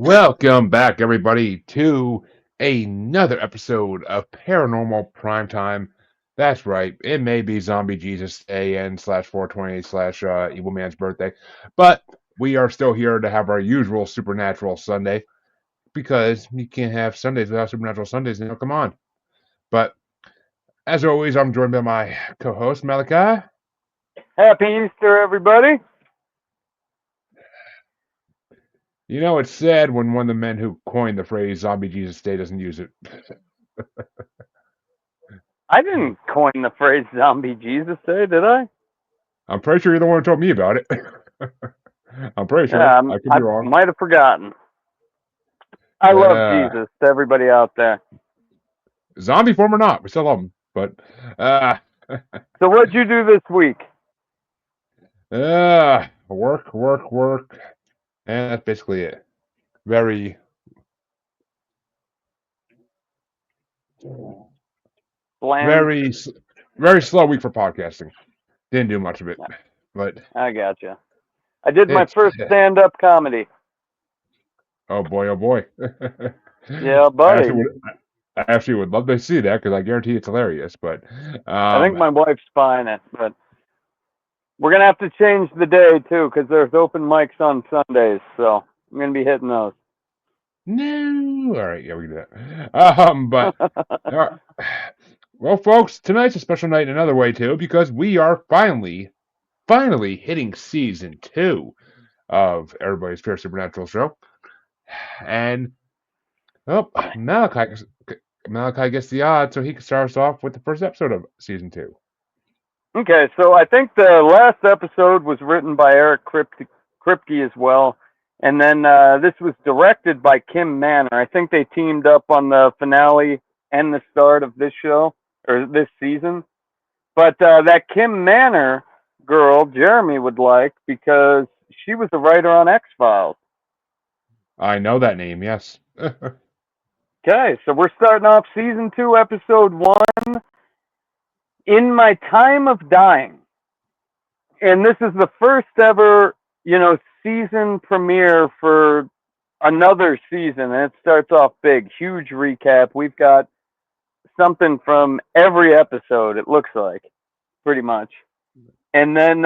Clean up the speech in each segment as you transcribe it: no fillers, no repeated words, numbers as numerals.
Welcome back, everybody, to another episode of Paranormal Primetime. That's right, it may be Zombie Jesus AN slash 420 slash Evil Man's birthday, but we are still here to have our usual Supernatural Sunday because you can't have Sundays without Supernatural Sundays. Come on. But as always, I'm joined by my co host, Malachi. Happy Easter, everybody. It's sad when one of the men who coined the phrase Zombie Jesus Day doesn't use it. I didn't coin the phrase zombie Jesus Day, did I? I'm pretty sure you're the one who told me about it. I'm pretty sure. Yeah, I could I be wrong. might have forgotten. I love Uh, Jesus to everybody out there. Zombie form or not, we still love him. But, uh, So, what'd you do this week? work, and that's basically it. Very, Bland. very, very slow week for podcasting. Didn't do much of it, but I gotcha. I did my it's first stand-up comedy. oh boy, oh boy. Yeah, I buddy. actually would, I actually would love to see that because I guarantee it's hilarious. But, I think my wife's buying it, but we're gonna have to change the day too, because there's open mics on Sundays, so I'm gonna be hitting those. no, all right, yeah, we can do that. But. All right. Well, folks, tonight's a special night in another way, too, because we are finally hitting season 2 of everybody's favorite supernatural show. And, well, Malachi gets the odds, so he can start us off with the first episode of season 2. Okay, so I think the last episode was written by Eric Kripke as well, and then this was directed by Kim Manor. I think they teamed up on the finale and the start of this show or this season. But that Kim Manor girl, Jeremy would like because she was a writer on X Files. I know that name, yes. Okay, so we're starting off season 2, episode 1. In My Time of Dying. And this is the first ever, season premiere for another season, and it starts off big, huge recap. We've got something from every episode, it looks like, pretty much. And then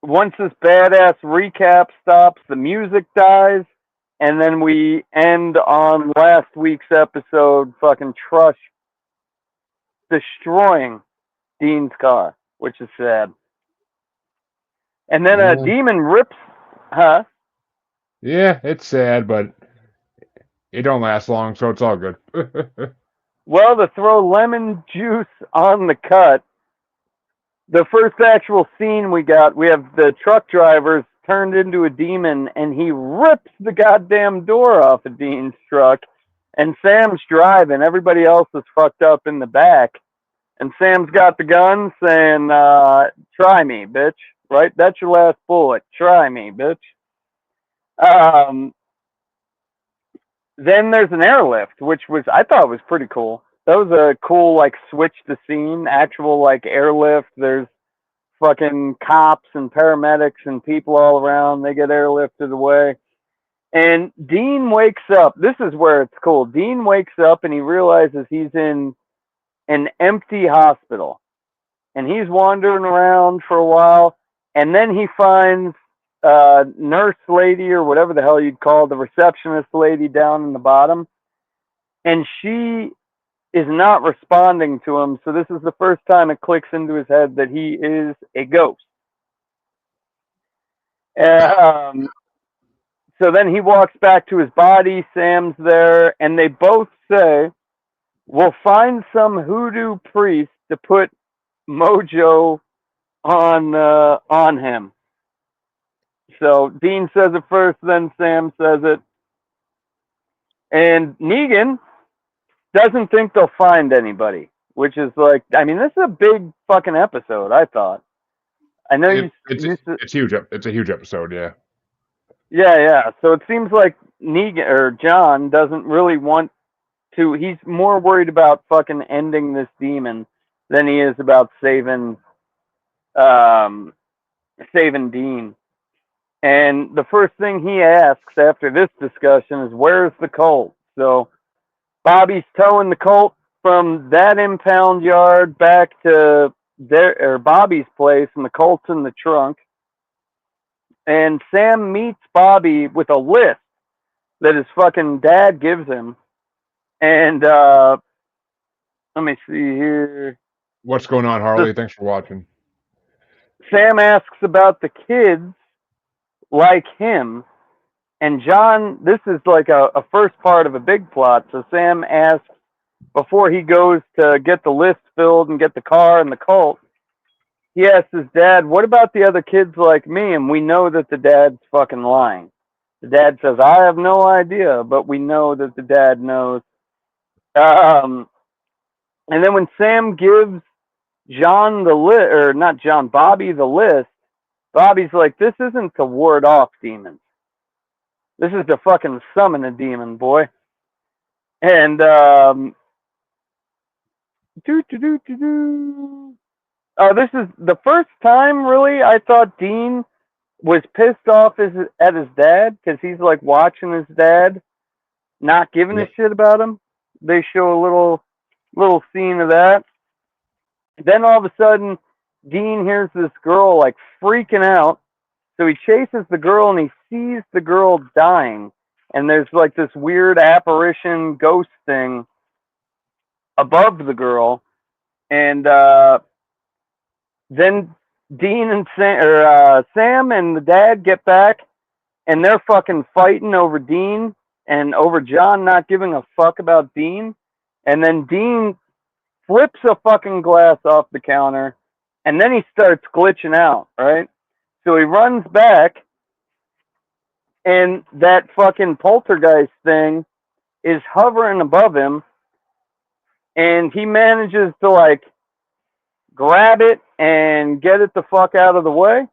once this badass recap stops, the music dies, and then we end on last week's episode, fucking Trush destroying Dean's car, which is sad. And then a yeah. demon rips, huh? Yeah, it's sad, but it don't last long, so it's all good. Well, to throw lemon juice on the cut, the first actual scene we have the truck drivers turned into a demon, and he rips the goddamn door off of Dean's truck, and Sam's driving. Everybody else is fucked up in the back, and Sam's got the gun saying, try me, bitch. Right? That's your last bullet. Try me, bitch. Um, Then there's an airlift, which I thought was pretty cool. That was a cool like switch to scene, actual like airlift. There's fucking cops and paramedics and people all around. They get airlifted away. And Dean wakes up. This is where it's cool. Dean wakes up and he realizes he's in an empty hospital. And he's wandering around for a while. And then he finds nurse lady or whatever the hell you'd call the receptionist lady down in the bottom, and she is not responding to him. So this is the first time it clicks into his head that he is a ghost. Um, so then he walks back to his body. Sam's there, and they both say, "We'll find some hoodoo priest to put mojo on him." So Dean says it first, then Sam says it. And Negan doesn't think they'll find anybody, which is like, I mean, this is a big fucking episode, I thought. I know It's huge. It's a huge episode, yeah. yeah. So it seems like Negan or John doesn't really want to. He's more worried about fucking ending this demon than he is about saving Dean. And the first thing he asks after this discussion is, "Where's the Colt?" So Bobby's towing the Colt from that impound yard back to Bobby's place, and the Colt's in the trunk. And Sam meets Bobby with a list that his fucking dad gives him. And let me see here. What's going on, The, Harley? Thanks for watching. Sam asks about the kids like him. And John, this is like a first part of a big plot. So Sam asks, before he goes to get the list filled and get the car and the Colt, he asks his dad, "What about the other kids like me?" And we know that the dad's fucking lying. The dad says, "I have no idea," but we know that the dad knows. Um, and then when Sam gives John the list, or not John, Bobby the list, Bobby's like, "This isn't to ward off demons. This is to fucking summon a demon, boy." And this is the first time, really, I thought Dean was pissed off at his dad because he's like watching his dad, not giving a Yep. shit about him. They show a little scene of that. Then all of a sudden, Dean hears this girl like freaking out. So he chases the girl and he sees the girl dying. And there's like this weird apparition ghost thing above the girl. And then Dean and Sam and the dad get back, and they're fucking fighting over Dean and over John not giving a fuck about Dean. And then Dean flips a fucking glass off the counter, and then he starts glitching out, right? So he runs back, and that fucking poltergeist thing is hovering above him, and he manages to like grab it and get it the fuck out of the way.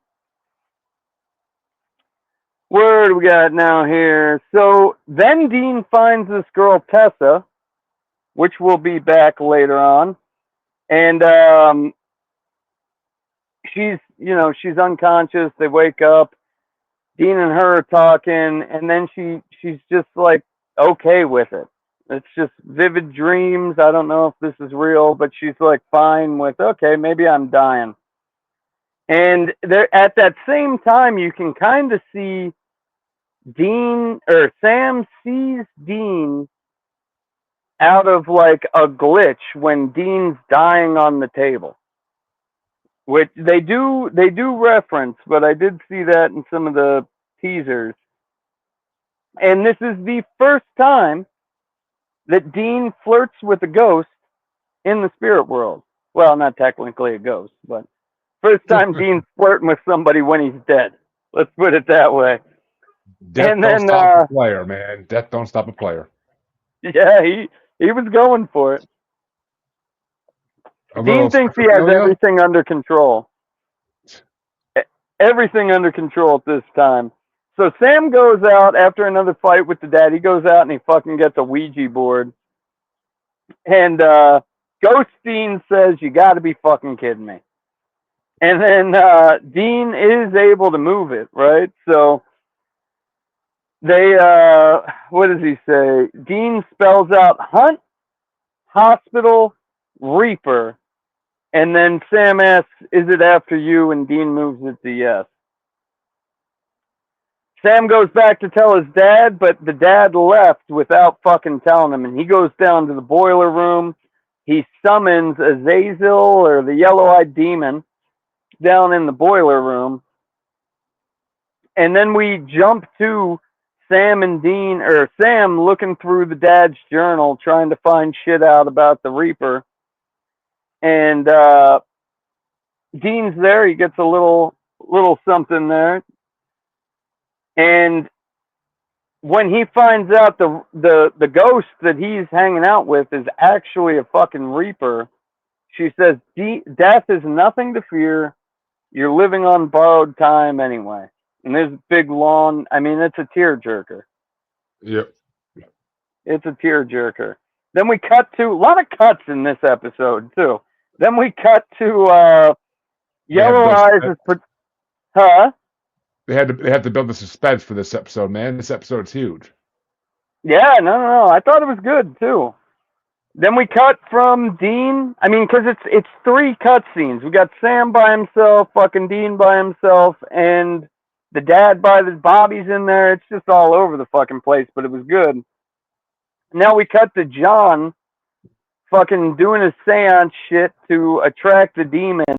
Where do we got now here? So then Dean finds this girl Tessa, which will be back later on, and she's unconscious. They wake up. Dean and her are talking, and then she's just like okay with it. It's just vivid dreams. I don't know if this is real, but she's like fine with, okay, maybe I'm dying. And there at that same time, you can kind of see Dean, or Sam sees Dean out of like a glitch when Dean's dying on the table, which they do reference, but I did see that in some of the teasers. And this is the first time that Dean flirts with a ghost in the spirit world. Well, not technically a ghost, but first time Dean's flirting with somebody when he's dead. Let's put it that way. Death And don't then, stop a player, man. Death don't stop a player. yeah, he was going for it. A Dean little thinks he has scriptophilia? everything under control. Everything under control at this time. So Sam goes out after another fight with the dad. He goes out and he fucking gets a Ouija board. And Ghost Dean says, "You got to be fucking kidding me." And then Dean is able to move it, right? So they, what does he say? Dean spells out Hunt, Hospital, Reaper. And then Sam asks, "Is it after you?" And Dean moves it to yes. Sam goes back to tell his dad, but the dad left without fucking telling him. And he goes down to the boiler room. He summons Azazel, or the yellow-eyed demon, down in the boiler room. And then we jump to Sam and Dean, or Sam looking through the dad's journal, trying to find shit out about the Reaper. And Dean's there. He gets a little something there. And when he finds out the ghost that he's hanging out with is actually a fucking Reaper, she says, "Death is nothing to fear. You're living on borrowed time anyway." And there's a big long, I mean, it's a tearjerker. Yep. It's a tearjerker. Then we cut to a lot of cuts in this episode too. Then we cut to They have Yellow ghost Eyes pets. is huh? they had to build the suspense for this episode, man. This episode's huge. Yeah, no. I thought it was good too. Then we cut from Dean. I mean, because it's three cut scenes. We got Sam by himself, fucking Dean by himself, and the dad by the Bobby's in there. It's just all over the fucking place, but it was good. Now we cut to John fucking doing his seance shit to attract the demon,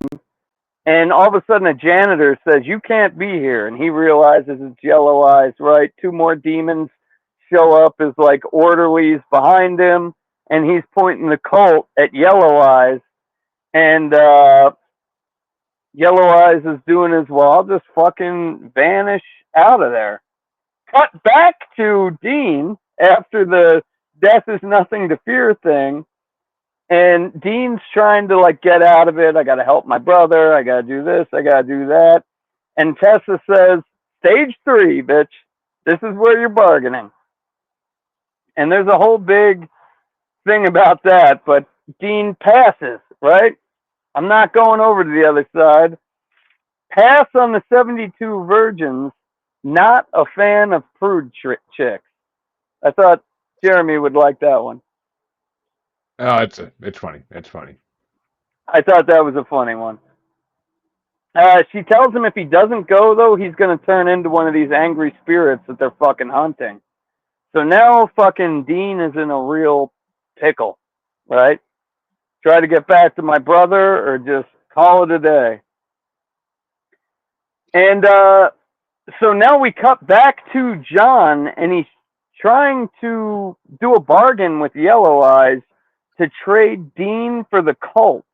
and all of a sudden a janitor says, "You can't be here," and he realizes it's Yellow Eyes, right? Two more demons show up as like orderlies behind him, and he's pointing the Colt at Yellow Eyes, and Yellow Eyes is doing his, well, I'll just fucking vanish out of there. Cut back to Dean after the death is nothing to fear thing, and Dean's trying to like get out of it. I gotta help my brother. I gotta do this. I gotta do that. And Tessa says, "Stage 3, bitch. This is where you're bargaining." And there's a whole big thing about that, but Dean passes, right? I'm not going over to the other side. Pass on the 72 virgins. Not a fan of prude chicks. I thought Jeremy would like that one. Oh, it's funny. It's funny. I thought that was a funny one. She tells him if he doesn't go, though, he's going to turn into one of these angry spirits that they're fucking hunting. So now fucking Dean is in a real pickle, right? Try to get back to my brother or just call it a day. And so now we cut back to John, and he's trying to do a bargain with Yellow Eyes to trade Dean for the cult.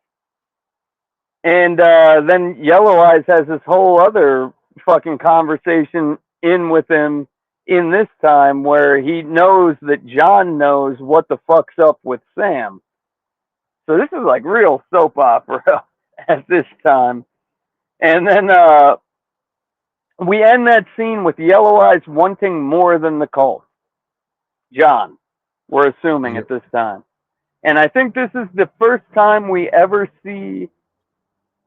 And then Yellow Eyes has this whole other fucking conversation in with him in this time where he knows that John knows what the fuck's up with Sam. So this is like real soap opera at this time. And then we end that scene with Yellow Eyes wanting more than the cult. John, we're assuming Yep. at this time. And I think this is the first time we ever see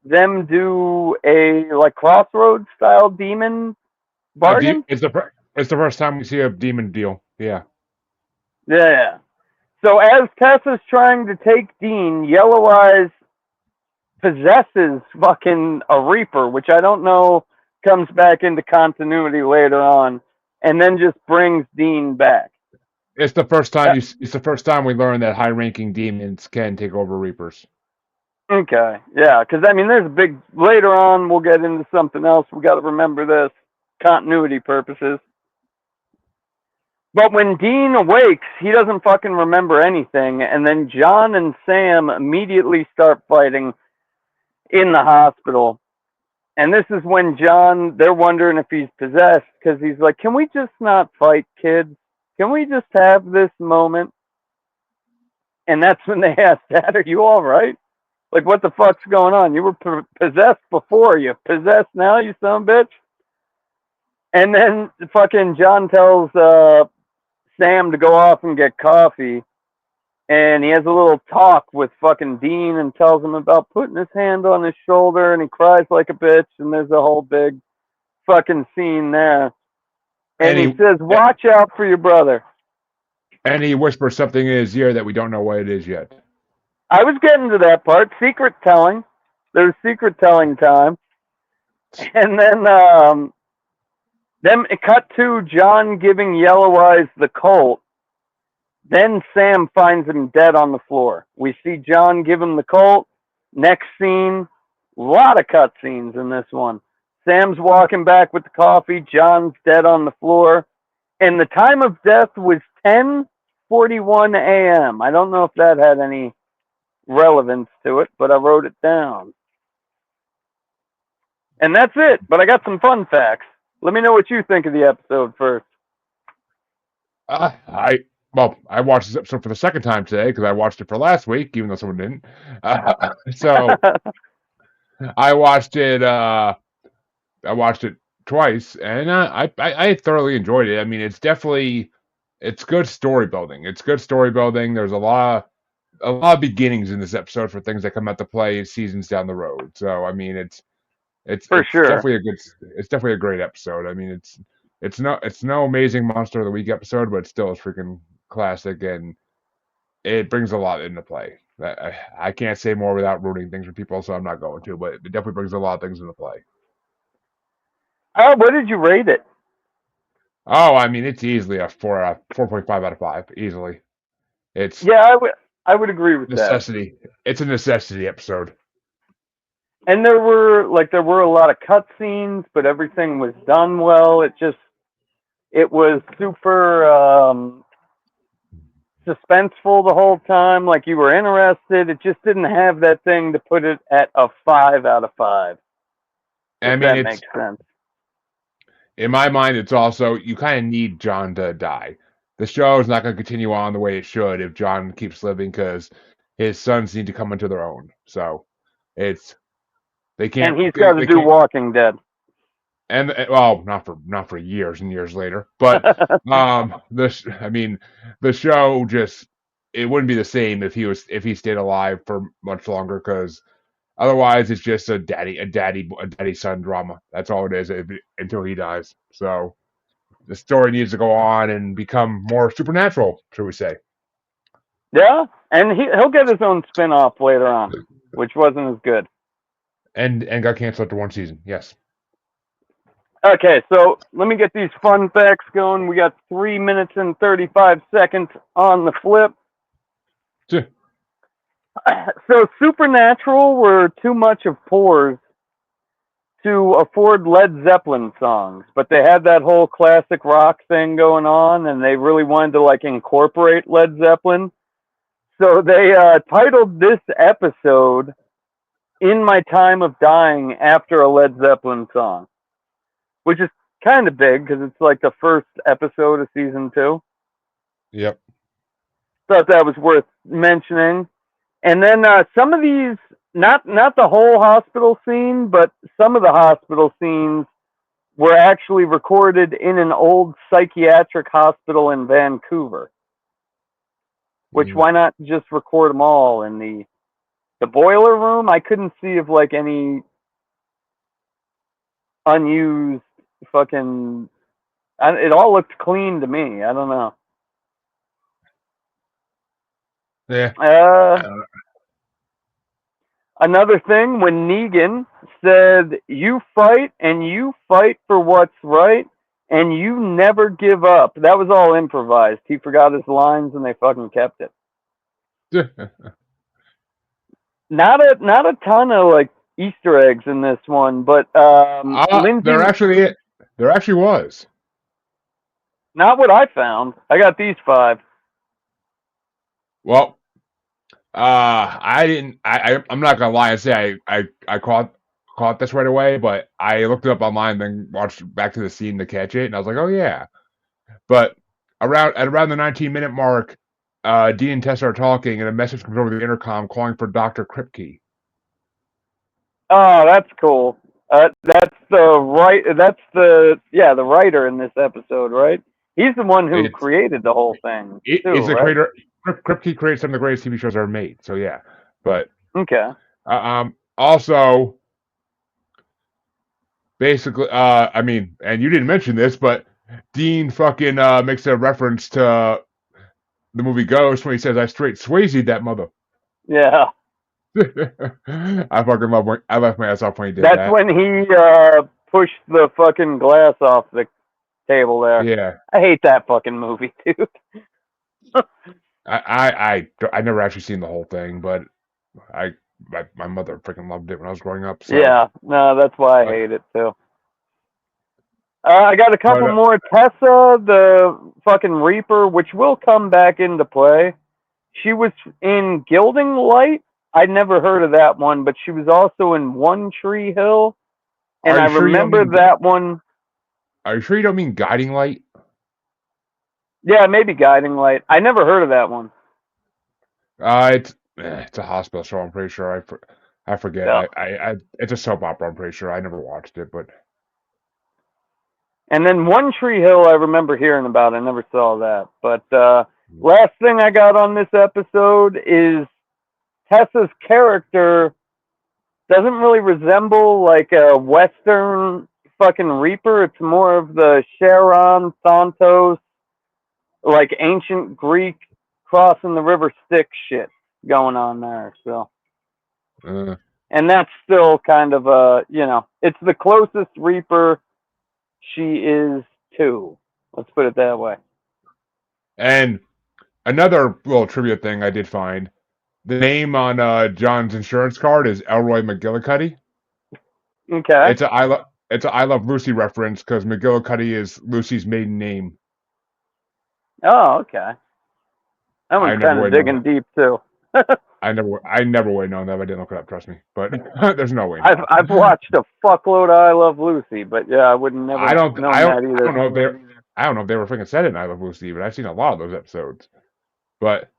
them do a like Crossroads style demon bargain. It's the first time we see a demon deal. Yeah. Yeah. So as Tessa's trying to take Dean, Yellow Eyes possesses fucking a Reaper, which I don't know comes back into continuity later on, and then just brings Dean back. It's the first time you. It's the first time we learn that high-ranking demons can take over Reapers. Okay, yeah, because I mean, there's a big later on. We'll get into something else. We got to remember this continuity purposes. But when Dean awakes, he doesn't fucking remember anything, and then John and Sam immediately start fighting in the hospital. And this is when John, they're wondering if he's possessed, because he's like, "Can we just not fight, kids? Can we just have this moment?" And that's when they ask, "Dad, are you all right? Like, what the fuck's going on? You were possessed before. You possessed now, you son of a bitch?" And then fucking John tells Sam to go off and get coffee. And he has a little talk with fucking Dean and tells him about putting his hand on his shoulder, and he cries like a bitch, and there's a whole big fucking scene there. And he says, "Watch out for your brother." And he whispers something in his ear that we don't know what it is yet. I was getting to that part. Secret telling. There's secret telling time. And then it cut to John giving Yellow Eyes the Colt. Then Sam finds him dead on the floor. We see John give him the Colt. Next scene, a lot of cut scenes in this one. Sam's walking back with the coffee. John's dead on the floor. And the time of death was 10:41 a.m. I don't know if that had any relevance to it, but I wrote it down. And that's it. But I got some fun facts. Let me know what you think of the episode first. I watched this episode for the second time today because I watched it for last week, even though someone didn't. So I watched it. I watched it twice, and I thoroughly enjoyed it. I mean, it's good story building. It's good story building. There's a lot of beginnings in this episode for things that come out to play seasons down the road. So I mean, It's For it's sure. definitely a good it's definitely a great episode. I mean, it's no amazing Monster of the Week episode, but still a freaking classic, and it brings a lot into play. I can't say more without ruining things for people, so I'm not going to. But it definitely brings a lot of things into play. What did you rate it? Oh, I mean, it's easily a 4.5 out of 5, easily. It's Yeah, I would agree with that. necessity. It's a necessity episode. And there were a lot of cutscenes, but everything was done well. It was super suspenseful the whole time. Like you were interested. It just didn't have that thing to put it at a 5 out of 5. I If mean, that it's makes sense. in my mind, it's also you kind of need John to die. The show is not going to continue on the way it should if John keeps living because his sons need to come into their own. So it's And he's got to they do can't Walking Dead. and well, not for years and years later, but this I mean the show just it wouldn't be the same if he stayed alive for much longer because otherwise it's just a daddy son drama. That's all it is until he dies. So the story needs to go on and become more supernatural, shall we say? Yeah, and he'll get his own spin-off later on, which wasn't as good. And got canceled after one season. Yes. Okay, so let me get these fun facts going. We got 3 minutes and 35 seconds on the flip. So Supernatural were too much of pores to afford Led Zeppelin songs, but they had that whole classic rock thing going on, and they really wanted to like incorporate Led Zeppelin. So they titled this episode "In My Time of Dying" after a Led Zeppelin song, which is kind of big because it's like the first episode of season 2. Yep. Thought that was worth mentioning. And then some of these, not the whole hospital scene, but some of the hospital scenes were actually recorded in an old psychiatric hospital in Vancouver. Which Mm. why not just record them all in the boiler room? I couldn't see of like any unused fucking. It all looked clean to me. I don't know. Yeah. Uh, Another thing, when Negan said, "You fight and you fight for what's right and you never give up," that was all improvised. He forgot his lines and they fucking kept it. Not a ton of like Easter eggs in this one, but Lindsay, There actually was. not what I found. I got these 5. Well, I didn't. I'm not gonna lie and say I caught this right away, but I looked it up online, then watched back to the scene to catch it, and I was like, oh yeah. But around the 19-minute mark, Dean and Tessa are talking, and a message comes over the intercom calling for Doctor Kripke. Oh, that's cool. That's the writer in this episode, right? He's the one who It's created the whole thing too, it's a right? creator. Kripke created some of the greatest TV shows ever made. So yeah, but Okay. also basically, I mean, and you didn't mention this, but Dean fucking makes a reference to the movie Ghost when he says, "I straight Swayze that mother." Yeah. I fucking I left my ass off when he did That's that. when he pushed the fucking glass off the table there. Yeah, I hate that fucking movie, dude. I never actually seen the whole thing, but my mother freaking loved it when I was growing up. So, Yeah, no, that's why I but hate it too. I got a but couple more. Tessa, the fucking Reaper, which will come back into play. She was in Gilding Light. I'd never heard of that one, but she was also in One Tree Hill, and are I you sure you don't remember mean that one. are you sure you don't mean Guiding Light? Yeah, maybe Guiding Light. I never heard of that one. It's a hospital show. I'm pretty sure. I forget. Yeah. It's a soap opera. I'm pretty sure. I never watched it, but And then One Tree Hill, I remember hearing about. I never saw that. But last thing I got on this episode is Tessa's character doesn't really resemble like a Western fucking Reaper. It's more of the Charon, Thanatos, like ancient Greek crossing the river Styx shit going on there. So, Uh, and that's still kind of it's the closest Reaper she is to. Let's put it that way. and another little trivia thing I did find: the name on John's insurance card is Elroy McGillicuddy. Okay. It's a I Love Lucy reference because McGillicuddy is Lucy's maiden name. Oh, okay. That one's I never kind of would have known digging that. deep too. I never would have known that if I didn't look it up. Trust me, but there's no way in hell. I've watched a fuckload of I Love Lucy, but yeah, I would never I don't I known don't that I either. don't know if they I don't know if they were freaking said it in I Love Lucy, but I've seen a lot of those episodes. But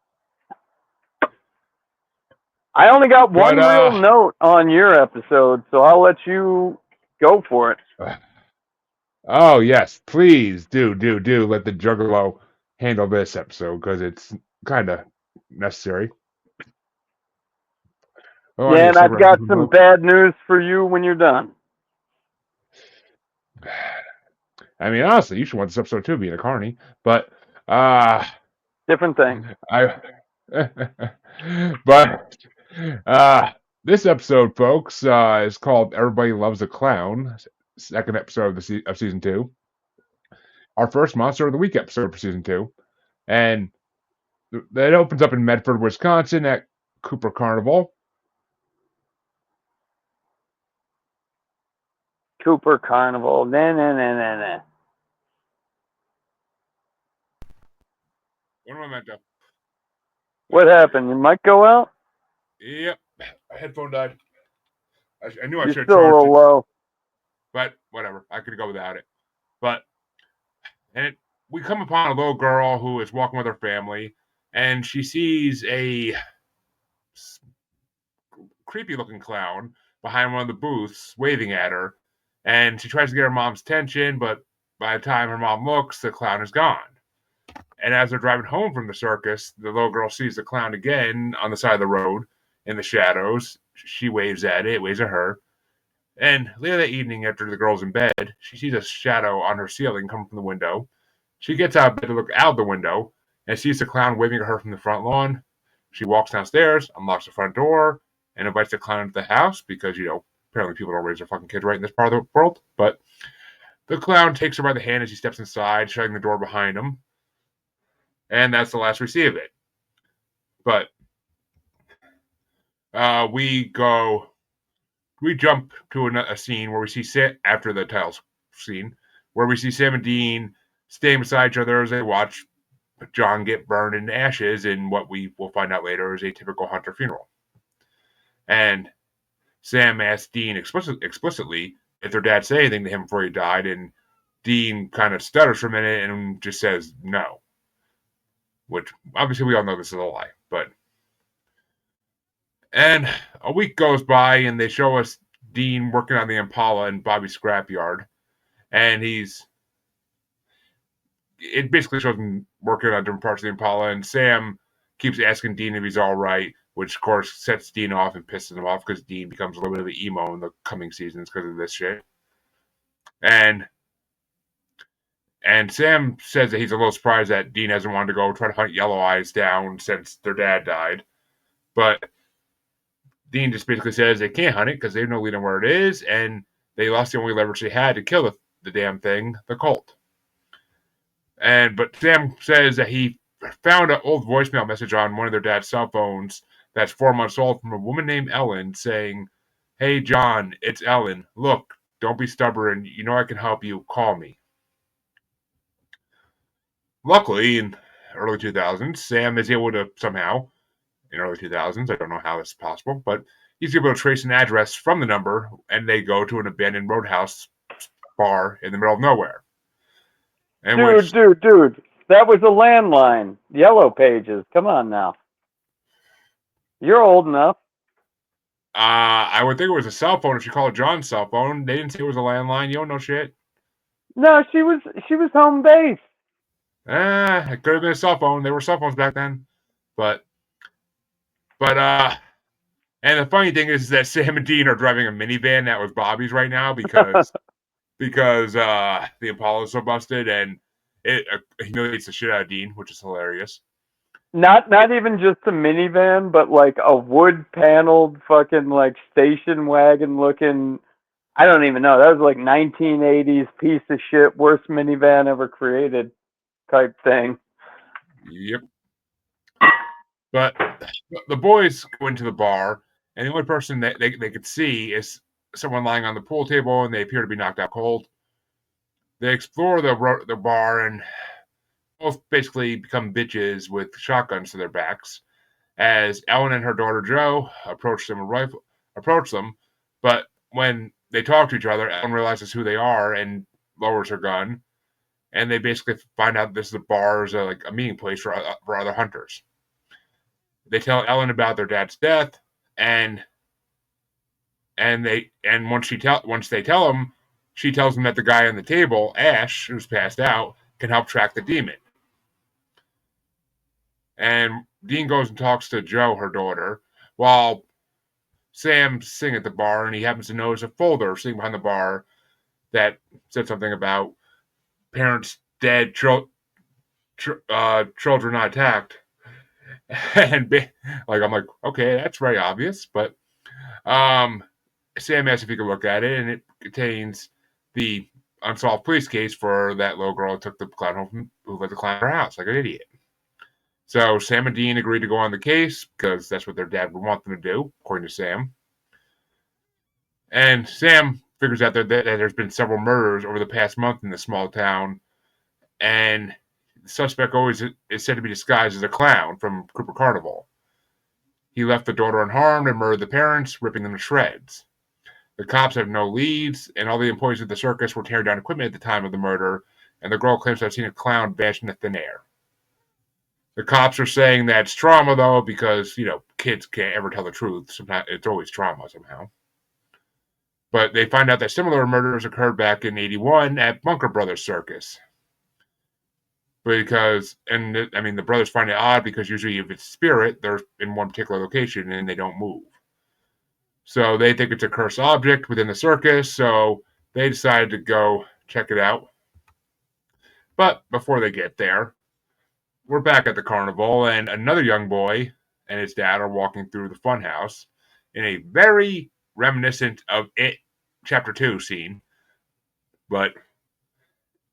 I only got but one real note on your episode, so I'll let you go for it. oh yes, please do let the Juggalo handle this episode because it's kind of necessary. Oh, I need Yeah, a and I've cigarette. got some bad news for you when you're done. I mean, honestly, you should want this episode too, being a carny. But uh Different thing. I but uh this episode, folks, is called "Everybody Loves a Clown." Second episode of season 2. Our first Monster of the Week episode for season 2, and it opens up in Medford, Wisconsin, at Cooper Carnival. Cooper Carnival. Nah. What am I meant to? What happened? Your mic go out? Yep, headphone died. I knew I You're should have still a charged little it, low. but whatever. I could go without it. But we come upon a little girl who is walking with her family, and she sees a creepy looking clown behind one of the booths waving at her, and she tries to get her mom's attention, but by the time her mom looks, the clown is gone. And as they're driving home from the circus, the little girl sees the clown again on the side of the road in the shadows. She waves at it, waves at her. And later that evening, after the girl's in bed, she sees a shadow on her ceiling come from the window. She gets out of bed to look out the window and sees the clown waving at her from the front lawn. She walks downstairs, unlocks the front door, and invites the clown into the house because, apparently people don't raise their fucking kids right in this part of the world. But the clown takes her by the hand as he steps inside, shutting the door behind him. And that's the last we see of it. But we jump to a scene where we see after the title scene, where we see Sam and Dean staying beside each other as they watch John get burned into ashes in what we will find out later is a typical Hunter funeral. And Sam asks Dean explicitly if their dad said anything to him before he died, and Dean kind of stutters for a minute and just says no, which obviously we all know this is a lie. And a week goes by, and they show us Dean working on the Impala in Bobby's scrapyard, and it basically shows him working on different parts of the Impala, and Sam keeps asking Dean if he's all right, which of course sets Dean off and pisses him off because Dean becomes a little bit of an emo in the coming seasons because of this shit. And Sam says that he's a little surprised that Dean hasn't wanted to go try to hunt Yellow Eyes down since their dad died. But Dean just basically says they can't hunt it because they have no lead on where it is, and they lost the only leverage they had to kill the damn thing, the cult. But Sam says that he found an old voicemail message on one of their dad's cell phones that's 4 months old from a woman named Ellen saying, "Hey John, it's Ellen. Look, don't be stubborn. You know I can help you. Call me." Luckily, in early 2000s, Sam is able to somehow, in early 2000s, I don't know how this is possible, but he's able to trace an address from the number, and they go to an abandoned roadhouse bar in the middle of nowhere. Dude. That was a landline. Yellow Pages. Come on now. You're old enough. I would think it was a cell phone if you called John's cell phone. They didn't say it was a landline. You don't know shit. No, she was home base. It could have been a cell phone. They were cell phones back then. But And the funny thing is that Sam and Dean are driving a minivan that was Bobby's right now because the Impala's so busted, and it humiliates the shit out of Dean, which is hilarious. Not even just a minivan, but like a wood paneled fucking like station wagon looking. I don't even know. That was like 1980s piece of shit, worst minivan ever created type thing. Yep. But the boys go into the bar, and the only person that they could see is someone lying on the pool table, and they appear to be knocked out cold. They explore the bar and both basically become bitches with shotguns to their backs. As Ellen and her daughter Jo approach them, but when they talk to each other, Ellen realizes who they are and lowers her gun, and they basically find out this is a bar, is like a meeting place for other hunters. They tell Ellen about their dad's death, and once they tell him, she tells them that the guy on the table, Ash, who's passed out, can help track the demon. And Dean goes and talks to Jo, her daughter, while Sam's sitting at the bar, and he happens to notice a folder sitting behind the bar that said something about parents dead, children not attacked, and I'm like, okay, that's very obvious, but um, Sam asked if he could look at it, and it contains the unsolved police case for that little girl who took the clown home, who let the clown in her house like an idiot. So Sam and Dean agreed to go on the case because that's what their dad would want them to do, according to Sam. And Sam figures out that there's been several murders over the past month in this small town, and the suspect always is said to be disguised as a clown from Cooper Carnival. He left the daughter unharmed and murdered the parents, ripping them to shreds. The cops have no leads, and all the employees of the circus were tearing down equipment at the time of the murder, and the girl claims to have seen a clown vanish into thin air. The cops are saying that it's trauma, though, because, kids can't ever tell the truth. Sometimes it's always trauma somehow. But they find out that similar murders occurred back in '81 at Bunker Brothers Circus. The brothers find it odd because usually if it's spirit, they're in one particular location and they don't move. So they think it's a cursed object within the circus, so they decide to go check it out. But before they get there, we're back at the carnival, and another young boy and his dad are walking through the funhouse in a very reminiscent of It Chapter 2 scene. But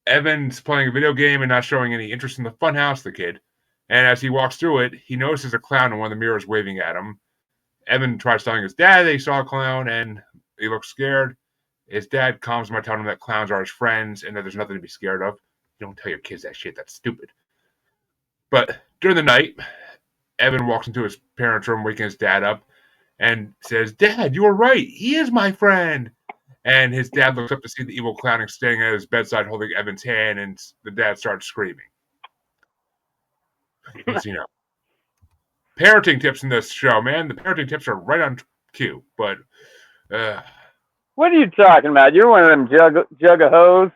Evan's playing a video game and not showing any interest in the funhouse, the kid. And as he walks through it, he notices a clown in one of the mirrors waving at him. Evan tries telling his dad that he saw a clown, and he looks scared. His dad calms him by telling him that clowns are his friends and that there's nothing to be scared of. You don't tell your kids that shit, that's stupid. But during the night, Evan walks into his parents' room, waking his dad up, and says, "Dad, you were right. He is my friend." And his dad looks up to see the evil clown standing at his bedside holding Evan's hand, and the dad starts screaming. Because, parenting tips in this show, man. The parenting tips are right on cue. But, what are you talking about? You're one of them jug of hoes.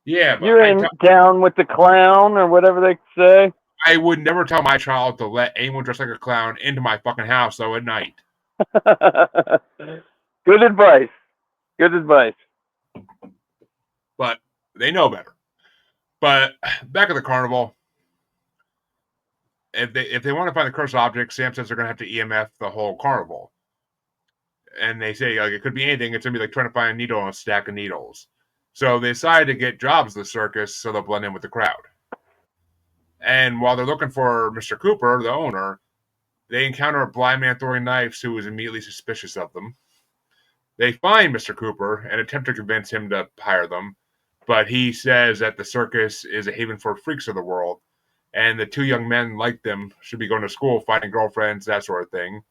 yeah, but You're in down with the clown or whatever they say. I would never tell my child to let anyone dressed like a clown into my fucking house, though, at night. Good advice. Good advice. But they know better. But back at the carnival, if they want to find the cursed object, Sam says they're going to have to EMF the whole carnival. And they say it could be anything. It's going to be like trying to find a needle on a stack of needles. So they decide to get jobs at the circus so they'll blend in with the crowd. And while they're looking for Mr. Cooper, the owner, they encounter a blind man throwing knives who is immediately suspicious of them. They find Mr. Cooper and attempt to convince him to hire them, but he says that the circus is a haven for freaks of the world, and the two young men like them should be going to school, finding girlfriends, that sort of thing.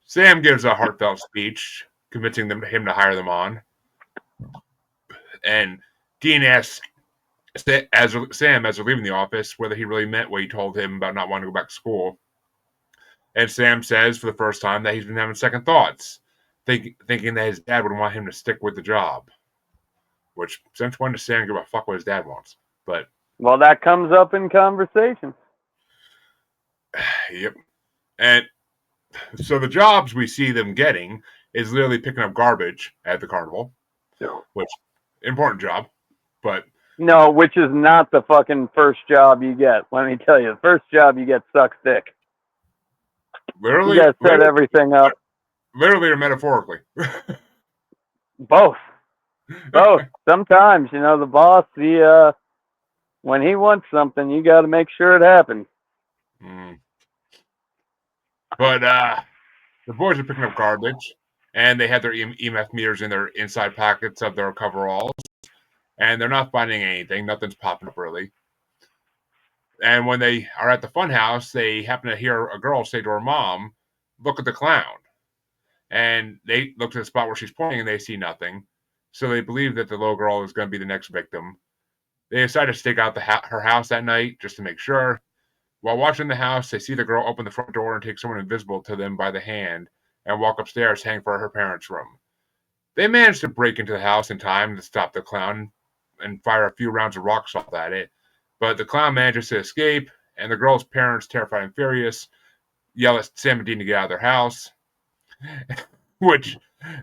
Sam gives a heartfelt speech, convincing him to hire them on. And Dean asks Sam, as they're leaving the office, whether he really meant what he told him about not wanting to go back to school. And Sam says for the first time that he's been having second thoughts, thinking that his dad would want him to stick with the job. Which, since when does Sam give a fuck what his dad wants? But well, that comes up in conversation. Yep. And So the jobs we see them getting is literally picking up garbage at the carnival, which important job, but No, which is not the fucking first job you get. Let me tell you, the first job you get sucks dick. You literally, gotta set everything up. literally or metaphorically. Both. Both. Sometimes, the boss, when he wants something, you gotta make sure it happens. But the boys are picking up garbage, and they had their EMF meters in their inside pockets of their coveralls, and they're not finding anything. Nothing's popping up really. And when they are at the fun house, they happen to hear a girl say to her mom, "Look at the clown." And they look to the spot where she's pointing, and they see nothing. So they believe that the little girl is going to be the next victim. They decide to stake out her house that night just to make sure. While watching the house, they see the girl open the front door and take someone invisible to them by the hand and walk upstairs heading for her parents' room. They manage to break into the house in time to stop the clown and fire a few rounds of rock salt at it, but the clown manages to escape, and the girl's parents, terrified and furious, yell at Sam and Dean to get out of their house, which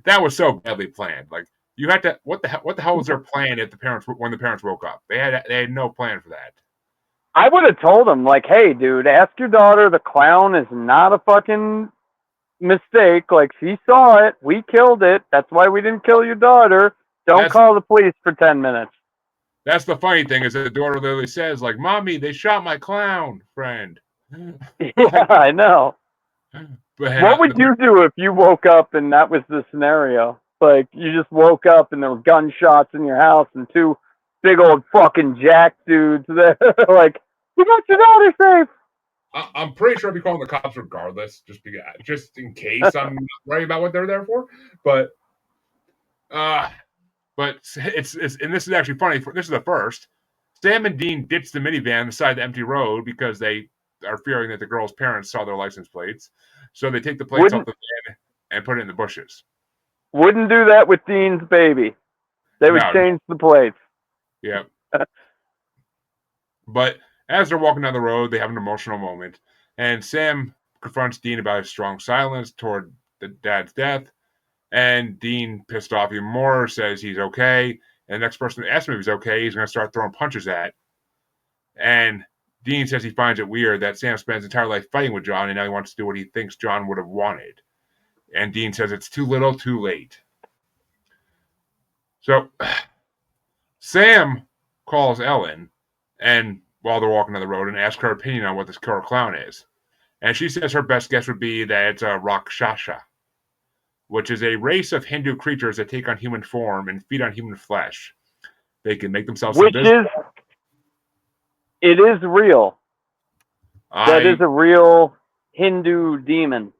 that was so badly planned. Like, you had to what the hell was their plan when the parents woke up? They had no plan for that. I would have told him, like, hey, dude, ask your daughter. The clown is not a fucking mistake. Like, she saw it. We killed it. That's why we didn't kill your daughter. Don't call the police for 10 minutes. That's the funny thing, is that the daughter literally says, like, "Mommy, they shot my clown friend." Yeah, I know. But What would you do if you woke up and that was the scenario? Like, you just woke up and there were gunshots in your house and two big old fucking jack dudes there. Like, you got your daughter safe. I'm pretty sure I'd be calling the cops regardless, just in case I'm not worried about what they're there for. But it's and this is actually funny. This is the first. Sam and Dean ditch the minivan beside the empty road because they are fearing that the girl's parents saw their license plates. So they take the plates off the van and put it in the bushes. Wouldn't do that with Dean's baby. They would change the plates. Yeah. But as they're walking down the road, they have an emotional moment. And Sam confronts Dean about his strong silence toward the dad's death. And Dean, pissed off even more, says he's okay. And the next person that asks him if he's okay, he's going to start throwing punches at. And Dean says he finds it weird that Sam spends his entire life fighting with John, and now he wants to do what he thinks John would have wanted. And Dean says it's too little, too late. So Sam calls Ellen, and while they're walking down the road, and asks her opinion on what this killer clown is. And she says her best guess would be that it's a Rakshasa, which is a race of Hindu creatures that take on human form and feed on human flesh. They can make themselves invisible. It is real. That is a real Hindu demon.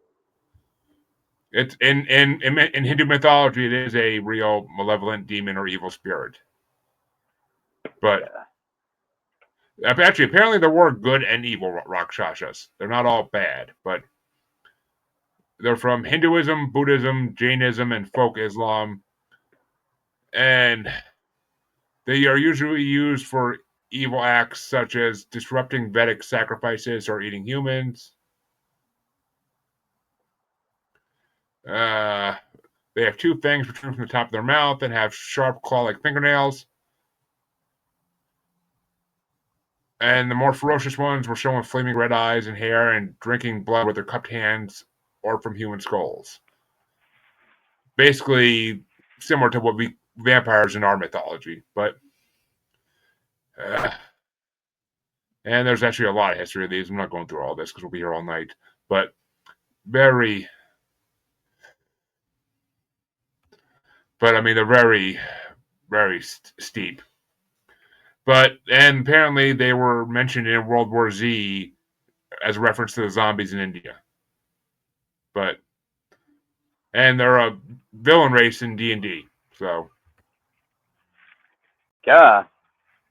It's in Hindu mythology, it is a real malevolent demon or evil spirit. But actually, apparently there were good and evil Rakshasas. They're not all bad, but they're from Hinduism, Buddhism, Jainism, and folk Islam. And they are usually used for evil acts such as disrupting Vedic sacrifices or eating humans. They have two fangs protruding from the top of their mouth and have sharp claw-like fingernails. And the more ferocious ones were shown with flaming red eyes and hair and drinking blood with their cupped hands or from human skulls. Basically, similar to what vampires in our mythology, but and there's actually a lot of history of these. I'm not going through all this because we'll be here all night, but very, but I mean, they're very, very steep. And apparently they were mentioned in World War Z as a reference to the zombies in India. And they're a villain race in D&D, so. Yeah.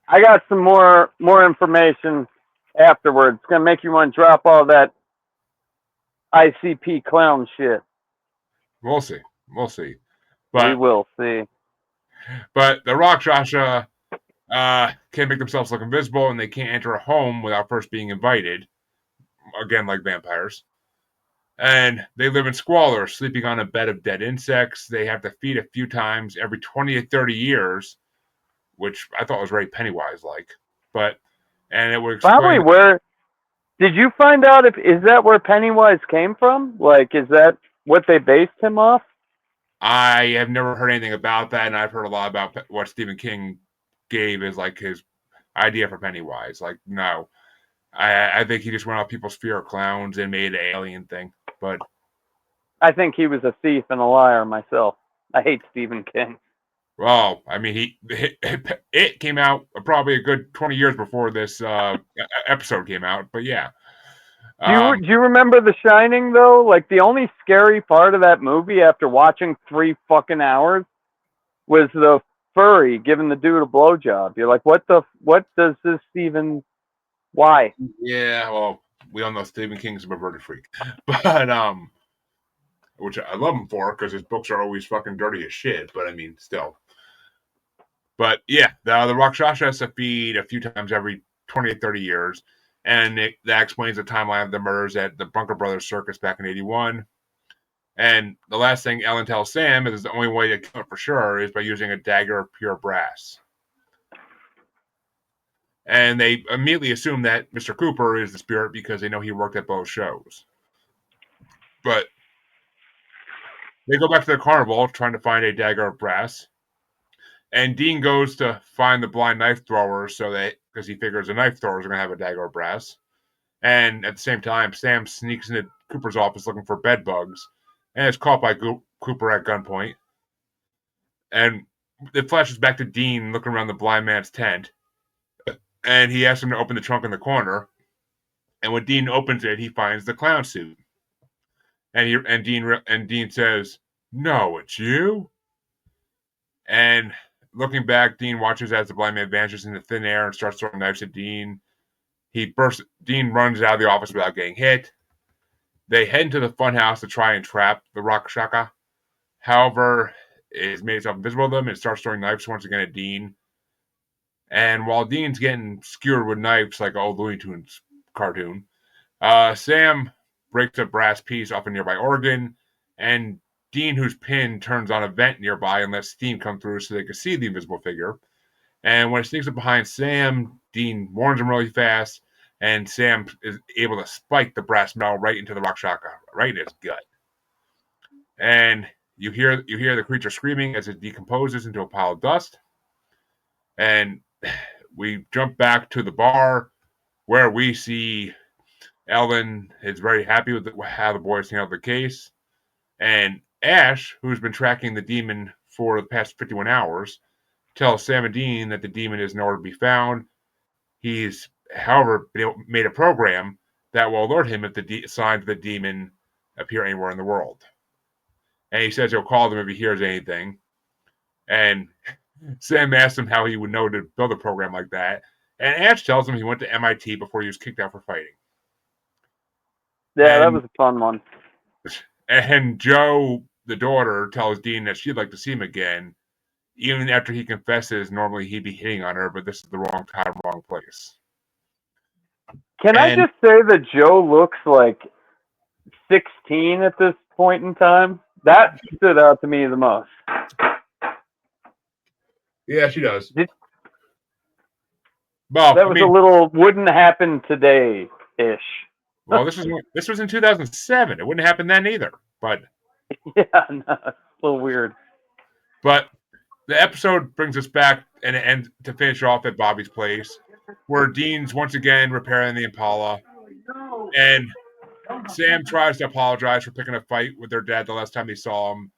I got some more information afterwards. It's going to make you want to drop all that ICP clown shit. We'll see. We will see. But the Rakshasa can make themselves look invisible, and they can't enter a home without first being invited. Again, like vampires. And they live in squalor, sleeping on a bed of dead insects. They have to feed a few times every 20 to 30 years, which I thought was very Pennywise-like. And it would Probably explain. where did you find out if is that where Pennywise came from? Like, is that what they based him off? I have never heard anything about that, and I've heard a lot about what Stephen King gave as like his idea for Pennywise. Like, no, I think he just went off people's fear of clowns and made an alien thing. But I think he was a thief and a liar myself. I hate Stephen King. well, I mean, it came out probably a good 20 years before this episode came out. But yeah, Do you remember The Shining though? Like the only scary part of that movie after watching 3 fucking hours was the furry giving the dude a blowjob. You're like, what does this even? Why? yeah. Well, we all know Stephen King's a perverted freak, but which I love him for because his books are always fucking dirty as shit. But I mean, still. But yeah, the Rakshasa has to feed a few times every 20 to 30 years. And that explains the timeline of the murders at the Bunker Brothers Circus back in 81. And the last thing Ellen tells Sam is the only way to kill it for sure is by using a dagger of pure brass. And they immediately assume that Mr. Cooper is the spirit because they know he worked at both shows. But they go back to the carnival trying to find a dagger of brass. And Dean goes to find the blind knife thrower because he figures the knife throwers are going to have a dagger of brass. And at the same time, Sam sneaks into Cooper's office looking for bed bugs and is caught by Cooper at gunpoint. And it flashes back to Dean looking around the blind man's tent. And he asks him to open the trunk in the corner. And when Dean opens it, he finds the clown suit. And Dean says, "No, it's you." And looking back, Dean watches as the blind man vanishes into thin air and starts throwing knives at Dean. Dean runs out of the office without getting hit. They head into the funhouse to try and trap the Rakshaka. However, it's made itself invisible to them and starts throwing knives once again at Dean. And while Dean's getting skewered with knives like an old Looney Tunes cartoon, Sam breaks a brass piece off a nearby organ, and Dean, who's pinned, turns on a vent nearby and lets steam come through so they can see the invisible figure. And when it sneaks up behind Sam, Dean warns him really fast, and Sam is able to spike the brass metal right into the Rakshaka, right in his gut. And you hear the creature screaming as it decomposes into a pile of dust. And we jump back to the bar where we see Ellen is very happy with how the boys handled the case. And Ash, who's been tracking the demon for the past 51 hours, tells Sam and Dean that the demon is nowhere to be found. He's, however, made a program that will alert him if the signs of the demon appear anywhere in the world. And he says he'll call them if he hears anything. And Sam asks him how he would know to build a program like that. And Ash tells him he went to MIT before he was kicked out for fighting. Yeah, that And was a fun one. And Jo, the daughter, tells Dean that she'd like to see him again, even after he confesses normally he'd be hitting on her, but this is the wrong time, wrong place. Can I just say that Jo looks like 16 at this point in time? That stood out to me the most. Yeah, she does. That was a little wouldn't happen today-ish. Well, this was in 2007. It wouldn't happen then either. But yeah, no, it's a little weird. But the episode brings us back and it ends to finish off at Bobby's place, where Dean's once again repairing the Impala, and Sam tries to apologize for picking a fight with their dad the last time he saw him,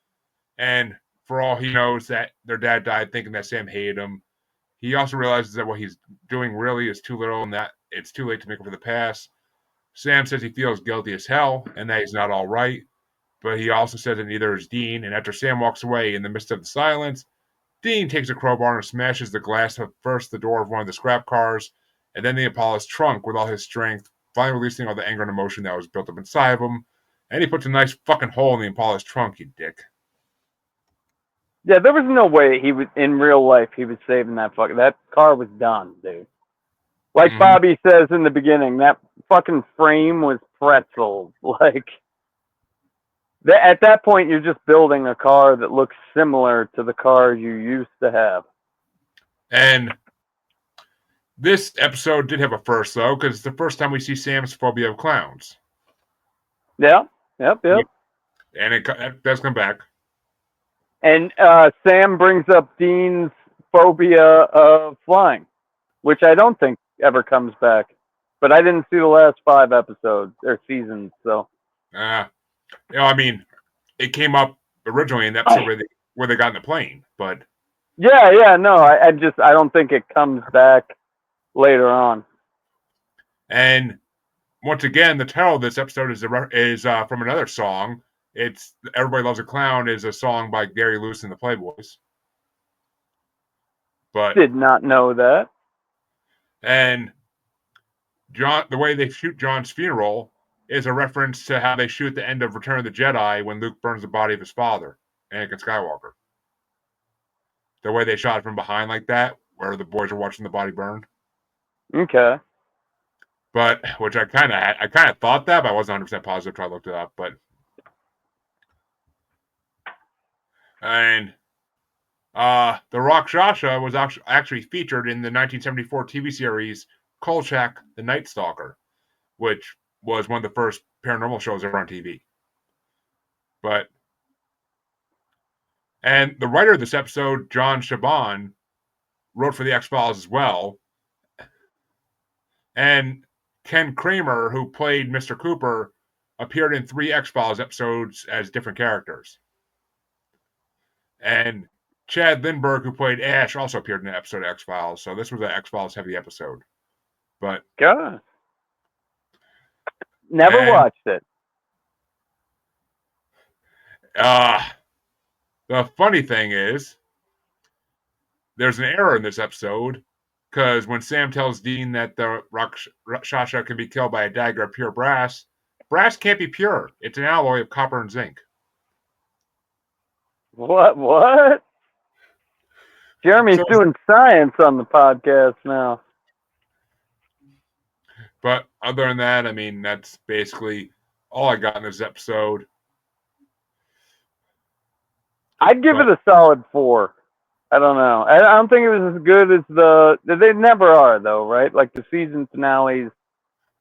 and for all he knows that their dad died thinking that Sam hated him. He also realizes that what he's doing really is too little and that it's too late to make up for the past. Sam says he feels guilty as hell and that he's not all right, but he also says that neither is Dean, and after Sam walks away in the midst of the silence, Dean takes a crowbar and smashes the glass of first the door of one of the scrap cars, and then the Impala's trunk with all his strength, finally releasing all the anger and emotion that was built up inside of him, and he puts a nice fucking hole in the Impala's trunk, you dick. Yeah, there was no way he would, in real life, he was saving that that car was done, dude. Like Bobby says in the beginning, that fucking frame was pretzels. Like, At that point, you're just building a car that looks similar to the car you used to have. And this episode did have a first, though, because it's the first time we see Sam's phobia of clowns. Yeah. Yep. And it does come back. And Sam brings up Dean's phobia of flying, which I don't think ever comes back. But I didn't see the last 5 episodes or seasons, so. I mean, it came up originally in the episode where they got in the plane, but Yeah, no, I don't think it comes back later on. And once again, the title of this episode is from another song. It's "Everybody Loves a Clown" is a song by Gary Lewis and the Playboys. But did not know that. And the way they shoot John's funeral is a reference to how they shoot the end of Return of the Jedi when Luke burns the body of his father, Anakin Skywalker. The way they shot it from behind like that, where the boys are watching the body burn. Okay. But which I kind of thought that, but I wasn't 100% positive until I looked it up. And the Rakshasa was actually featured in the 1974 TV series Kolchak the Night Stalker, which was one of the first paranormal shows ever on TV. And the writer of this episode, John Shaban, wrote for the X-Files as well. And Ken Kramer, who played Mr. Cooper, appeared in 3 X-Files episodes as different characters. And Chad Lindbergh, who played Ash, also appeared in an episode of X-Files. So this was an X-Files heavy episode. But God. Never watched it. The funny thing is, there's an error in this episode, because when Sam tells Dean that the Rakshasa can be killed by a dagger of pure brass, brass can't be pure. It's an alloy of copper and zinc. What? Jeremy's doing science on the podcast now. But other than that, I mean, that's basically all I got in this episode. I'd give it a solid 4. I don't know. I don't think it was as good as they never are, though, right? Like the season finales,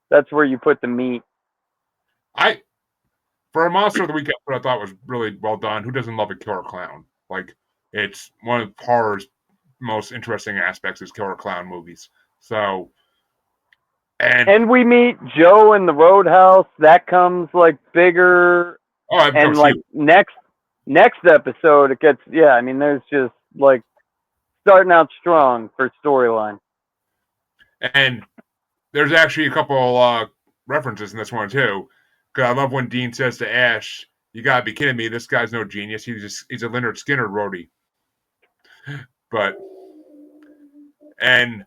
that's where you put the meat. For a Monster of the Week episode, I thought was really well done. Who doesn't love a killer clown? Like, it's one of horror's most interesting aspects is killer clown movies. So, and we meet Joe in the Roadhouse. That comes like bigger. Oh, and like next episode, it gets I mean, there's just like starting out strong for storyline. And there's actually a couple references in this one too. Because I love when Dean says to Ash, "You gotta be kidding me! This guy's no genius. He's a Leonard Skinner roadie." And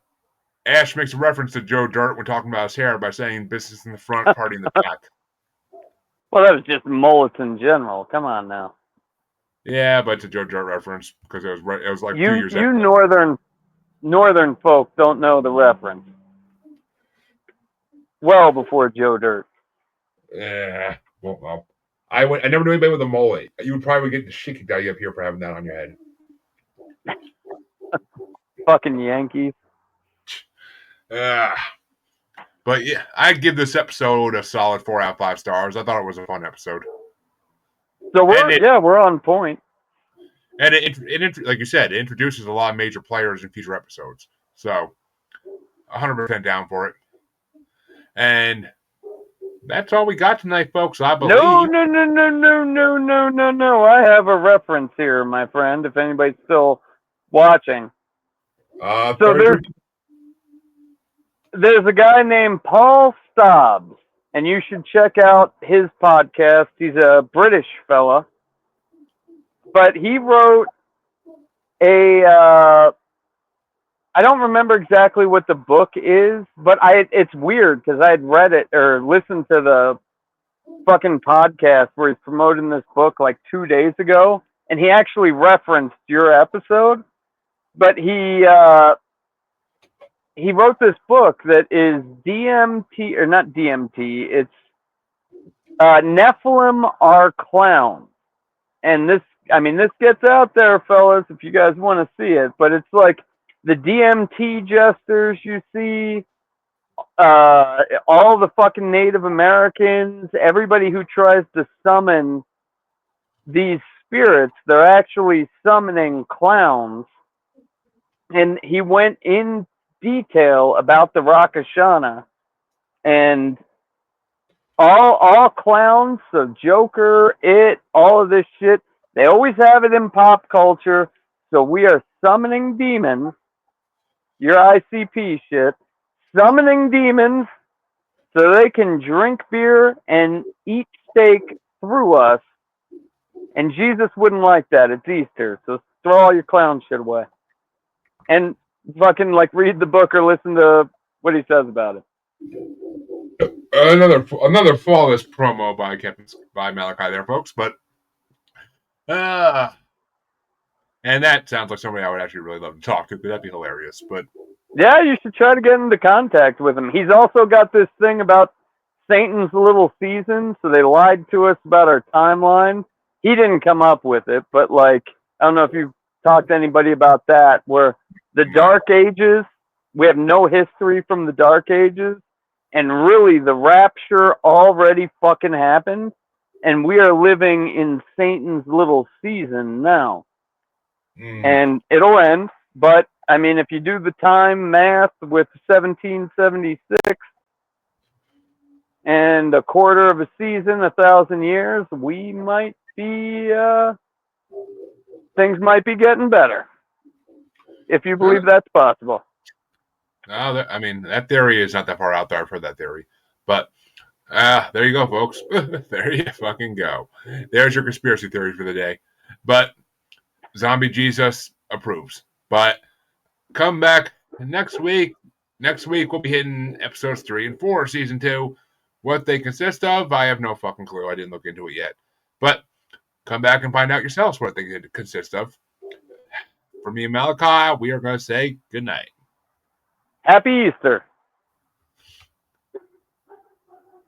Ash makes a reference to Joe Dirt when talking about his hair by saying "business in the front, party in the back." Well, that was just mullets in general. Come on now. Yeah, but it's a Joe Dirt reference because it was like 2 years. You northern folk don't know the reference. Well before Joe Dirt. Yeah, well, I never knew anybody with a mullet. You would probably get the shit kicked out of you up here for having that on your head. Fucking Yankees. But yeah, I'd give this episode a solid 4 out of 5 stars. I thought it was a fun episode. So we're on point. And it like you said, it introduces a lot of major players in future episodes. So 100% down for it. And that's all we got tonight, folks, I believe. No. I have a reference here, my friend, if anybody's still watching. So there's a guy named Paul Stobbs, and you should check out his podcast. He's a British fella. But he wrote I don't remember exactly what the book is, but it's weird because I had read it or listened to the fucking podcast where he's promoting this book like 2 days ago, and he actually referenced your episode. But he wrote this book that is DMT, or not DMT, it's Nephilim are clowns, and this gets out there, fellas, if you guys want to see it. But it's like the DMT jesters you see, all the fucking Native Americans, everybody who tries to summon these spirits, they're actually summoning clowns. And he went in detail about the Rakashana, and all clowns, so Joker, It, all of this shit, they always have it in pop culture. So we are summoning demons, your ICP shit, summoning demons so they can drink beer and eat steak through us. And Jesus wouldn't like that. It's Easter, so throw all your clown shit away. And fucking like read the book or listen to what he says about it. Another flawless promo by Malachi there, folks. But and that sounds like somebody I would actually really love to talk to, because that'd be hilarious. But yeah, you should try to get into contact with him. He's also got this thing about Satan's little season, so they lied to us about our timeline. He didn't come up with it, but like, I don't know if you've talked to anybody about that, where the Dark Ages, we have no history from the Dark Ages, and really the rapture already fucking happened, and we are living in Satan's little season now. And it'll end, but I mean, if you do the time math with 1776 and a quarter of a season, 1,000 years, we might be, things might be getting better. If you believe that's possible. No, I mean, that theory is not that far out there. I've heard that theory. But there you go, folks. There you fucking go. There's your conspiracy theories for the day. But Zombie Jesus approves. But come back next week. Next week, we'll be hitting episodes 3 and 4, season 2. What they consist of, I have no fucking clue. I didn't look into it yet. But come back and find out yourselves what they consist of. For me and Malachi, we are going to say good night. Happy Easter.